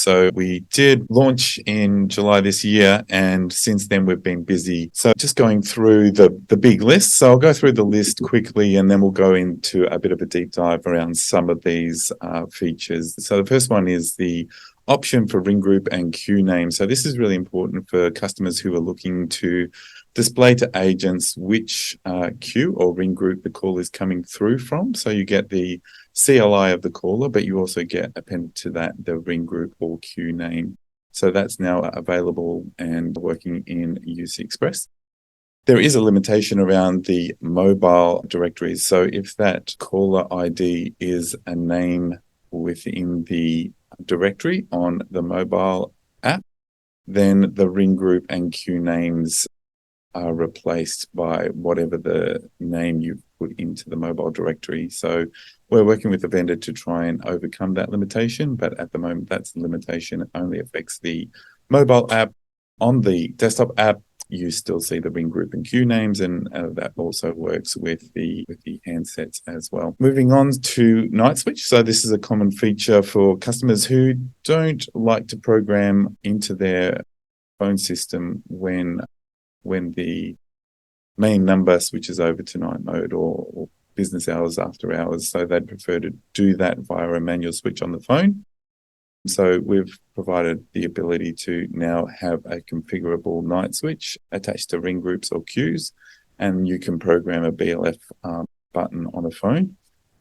So we did launch in July this year, and since then we've been busy. So just going through the big list. So I'll go through the list quickly, and then we'll go into a bit of a deep dive around some of these features. So the first one is the option for ring group and queue name. So this is really important for customers who are looking to display to agents which queue or ring group the call is coming through from. So you get the CLI of the caller, but you also get appended to that the ring group or queue name. So that's now available and working in UC Xpress. There is a limitation around the mobile directories. So if that caller ID is a name within the directory on the mobile app, then the ring group and queue names are replaced by whatever the name you've put into the mobile directory. So we're working with the vendor to try and overcome that limitation, but at the moment that's the limitation. It only affects the mobile app. On the desktop app, you still see the ring group and queue names, and that also works with the handsets as well. Moving on to night switch. So this is a common feature for customers who don't like to program into their phone system when the main number switches over to night mode or business hours after hours. So they'd prefer to do that via a manual switch on the phone. So we've provided the ability to now have a configurable night switch attached to ring groups or queues, and you can program a BLF button on a phone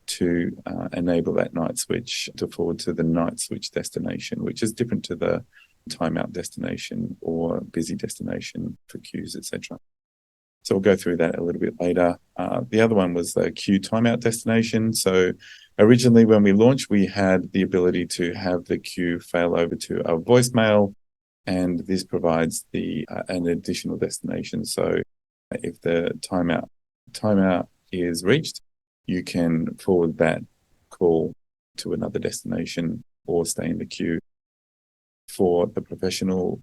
to enable that night switch to forward to the night switch destination, which is different to the timeout destination or busy destination for queues, etc. So we'll go through that a little bit later. The other one was the queue timeout destination. So originally when we launched, we had the ability to have the queue fail over to our voicemail, and this provides an additional destination. So if the timeout is reached, you can forward that call to another destination or stay in the queue. For the professional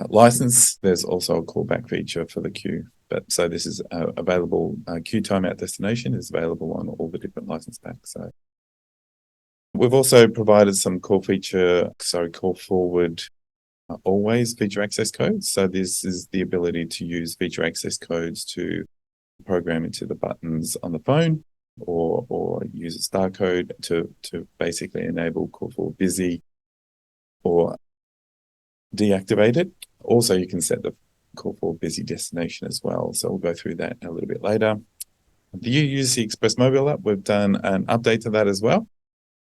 license, there's also a callback feature for the queue. But so this is available. Queue timeout destination is available on all the different license packs. So we've also provided some call forward always feature access codes. So this is the ability to use feature access codes to program into the buttons on the phone, or use a star code to basically enable call forward busy or deactivate it. Also, you can set the call forward busy destination as well. So we'll go through that a little bit later. The UC Xpress mobile app, we've done an update to that as well.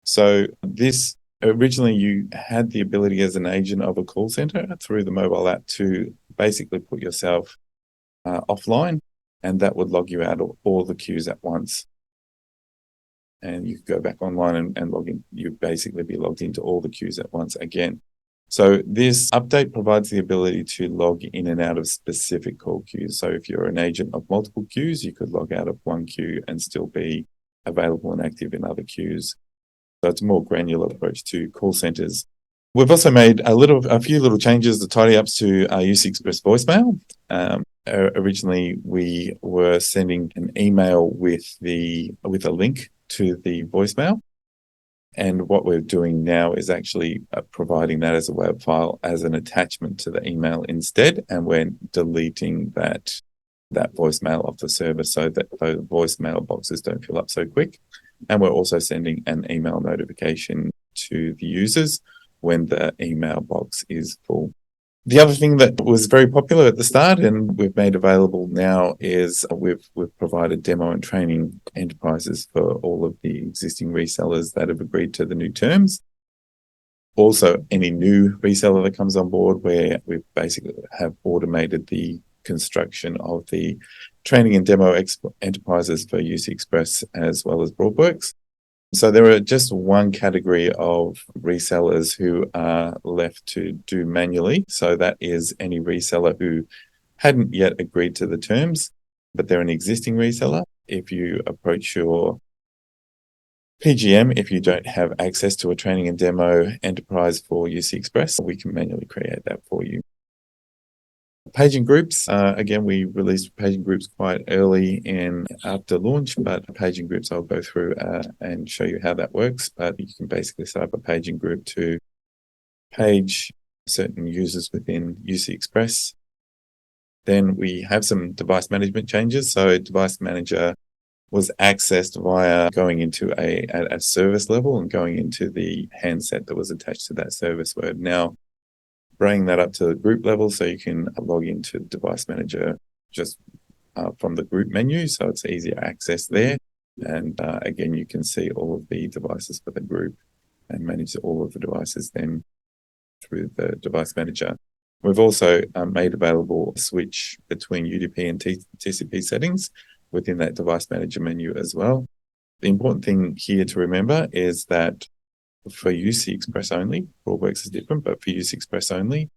So this originally you had the ability as an agent of a call center through the mobile app to basically put yourself offline, and that would log you out of all the queues at once. And you could go back online and log in. You'd basically be logged into all the queues at once again. So this update provides the ability to log in and out of specific call queues. So if you're an agent of multiple queues, you could log out of one queue and still be available and active in other queues. So it's a more granular approach to call centers. We've also made a few little changes, the tidy ups to UC Xpress voicemail. Originally, we were sending an email with a link to the voicemail. And what we're doing now is actually providing that as a web file as an attachment to the email instead. And we're deleting that voicemail off the server so that those voicemail boxes don't fill up so quick. And we're also sending an email notification to the users when the email box is full. The other thing that was very popular at the start and we've made available now is we've provided demo and training enterprises for all of the existing resellers that have agreed to the new terms. Also, any new reseller that comes on board, where we basically have automated the construction of the training and demo enterprises for UC Xpress as well as Broadworks. So there are just one category of resellers who are left to do manually. So that is any reseller who hadn't yet agreed to the terms, but they're an existing reseller. If you approach your PGM, if you don't have access to a training and demo enterprise for UC Xpress, we can manually create that for you. Paging groups, again, we released paging groups quite early in after launch, but paging groups I'll go through and show you how that works. But you can basically set up a paging group to page certain users within UC Xpress. Then we have some device management changes. So device manager was accessed via going into a service level and going into the handset that was attached to that service. We're now bringing that up to the group level so you can log into device manager just from the group menu. So it's easier access there. And again, you can see all of the devices for the group and manage all of the devices then through the device manager. We've also made available a switch between UDP and TCP settings within that device manager menu as well. The important thing here to remember is that for UC Xpress only, Broadworks is different, but for UC Xpress only,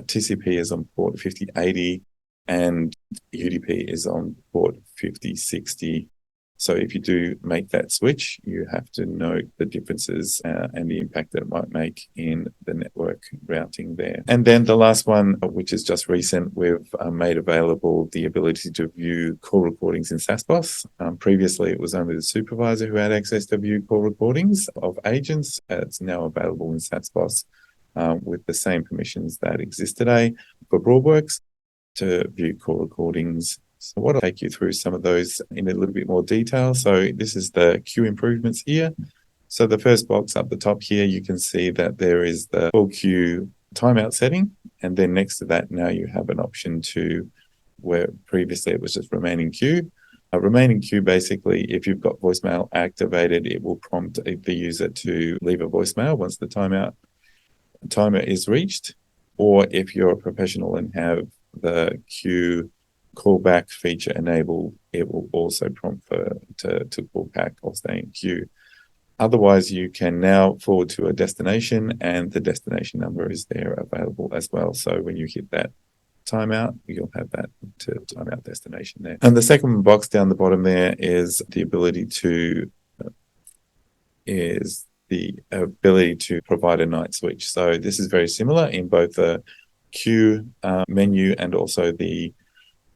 TCP is on port 5080 and UDP is on port 5060. So if you do make that switch, you have to note the differences and the impact that it might make in the network routing there. And then the last one, which is just recent, we've made available the ability to view call recordings in SaaSBOS. Previously, it was only the supervisor who had access to view call recordings of agents. It's now available in SaaSBOS with the same permissions that exist today for Broadworks to view call recordings. So what I'll take you through some of those in a little bit more detail. So this is the queue improvements here. So the first box up the top here, you can see that there is the full queue timeout setting. And then next to that, now you have an option to where previously it was just remaining queue. Remaining queue, basically, if you've got voicemail activated, it will prompt the user to leave a voicemail once the timer is reached. Or if you're a professional and have the queue callback feature enabled, it will also prompt to call back or stay in queue. Otherwise, you can now forward to a destination and the destination number is there available as well. So when you hit that timeout, you'll have that to timeout destination there. And the second box down the bottom there is the ability to provide a night switch. So this is very similar in both the queue menu and also the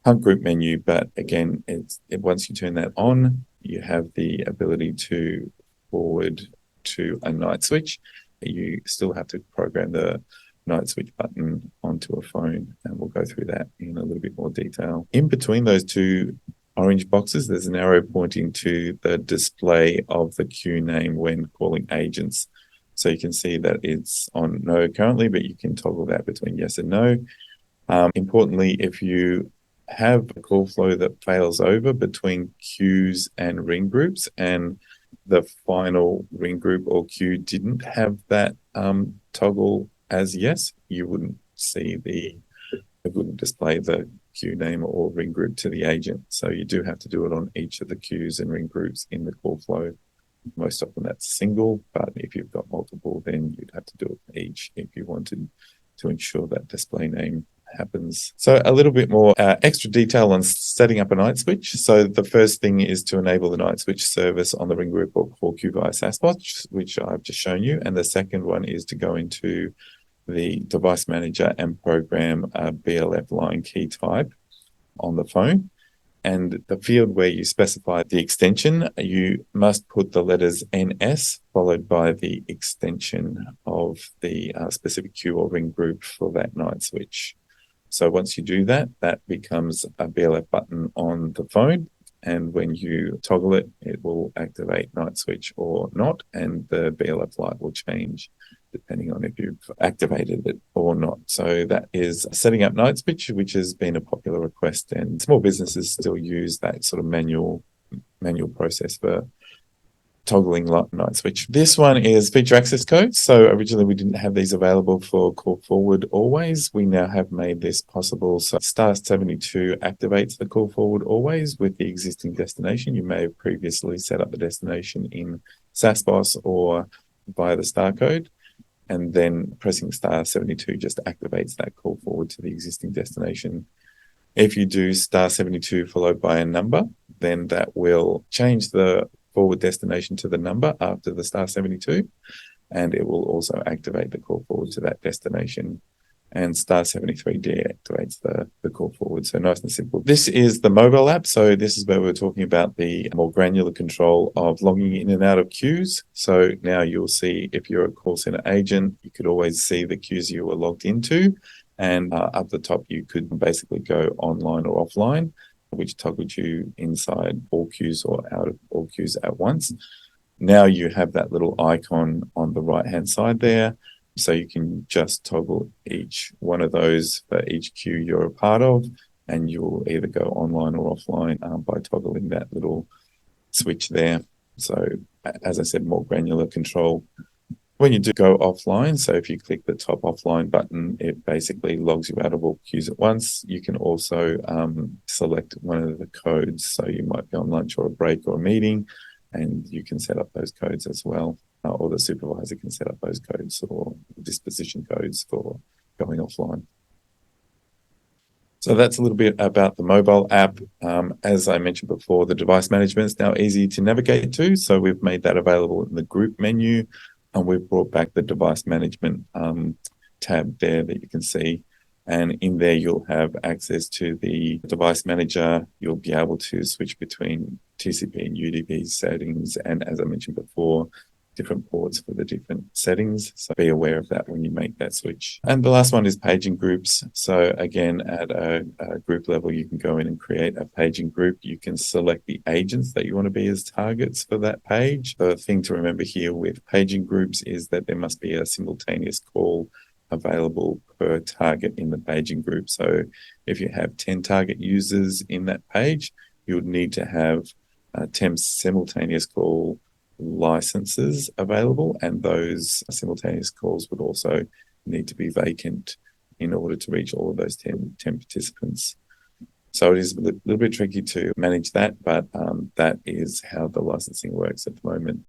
Hunt group menu, but again, once you turn that on, you have the ability to forward to a night switch. You still have to program the night switch button onto a phone, and we'll go through that in a little bit more detail. In between those two orange boxes, there's an arrow pointing to the display of the queue name when calling agents. So you can see that it's on no currently, but you can toggle that between yes and no. Importantly, if you have a call flow that fails over between queues and ring groups, and the final ring group or queue didn't have that toggle as yes, you wouldn't see it wouldn't display the queue name or ring group to the agent. So you do have to do it on each of the queues and ring groups in the call flow. Most often that's single, but if you've got multiple, then you'd have to do it for each if you wanted to ensure that display name happens. So a little bit more extra detail on setting up a night switch. So the first thing is to enable the night switch service on the ring group or call queue via SaaSBOS, which I've just shown you. And the second one is to go into the device manager and program a BLF line key type on the phone. And the field where you specify the extension, you must put the letters NS followed by the extension of the specific queue or ring group for that night switch. So once you do that, that becomes a BLF button on the phone. And when you toggle it, it will activate night switch or not. And the BLF light will change depending on if you've activated it or not. So that is setting up night switch, which has been a popular request. And small businesses still use that sort of manual process for toggling night switch. This one is feature access codes. So originally we didn't have these available for call forward always. We now have made this possible. So *72 activates the call forward always with the existing destination. You may have previously set up the destination in SaaSBOS or via the star code. And then pressing *72 just activates that call forward to the existing destination. If you do *72 followed by a number, then that will change the forward destination to the number after the *72, and it will also activate the call forward to that destination. and *73 deactivates the call forward. So nice and simple. This is the mobile app. So this is where we're talking about the more granular control of logging in and out of queues. So now you'll see if you're a call center agent, you could always see the queues you were logged into. And up the top, you could basically go online or offline, which toggled you inside all queues or out of all queues at once. Now you have that little icon on the right-hand side there. So you can just toggle each one of those for each queue you're a part of, and you'll either go online or offline by toggling that little switch there. So as I said, more granular control. When you do go offline, so if you click the top offline button, it basically logs you out of all queues at once. You can also select one of the codes. So you might be on lunch or a break or a meeting, and you can set up those codes as well. Or the supervisor can set up those codes or disposition codes for going offline. So that's a little bit about the mobile app. As I mentioned before, the device management is now easy to navigate to. So we've made that available in the group menu, and we've brought back the device management tab there that you can see. And in there, you'll have access to the device manager. You'll be able to switch between TCP and UDP settings. And as I mentioned before, different ports for the different settings. So be aware of that when you make that switch. And the last one is paging groups. So again, at a group level, you can go in and create a paging group. You can select the agents that you want to be as targets for that page. The thing to remember here with paging groups is that there must be a simultaneous call available per target in the paging group. So if you have 10 target users in that page, you would need to have 10 simultaneous call licenses available, and those simultaneous calls would also need to be vacant in order to reach all of those 10 participants. So it is a little bit tricky to manage that, but that is how the licensing works at the moment.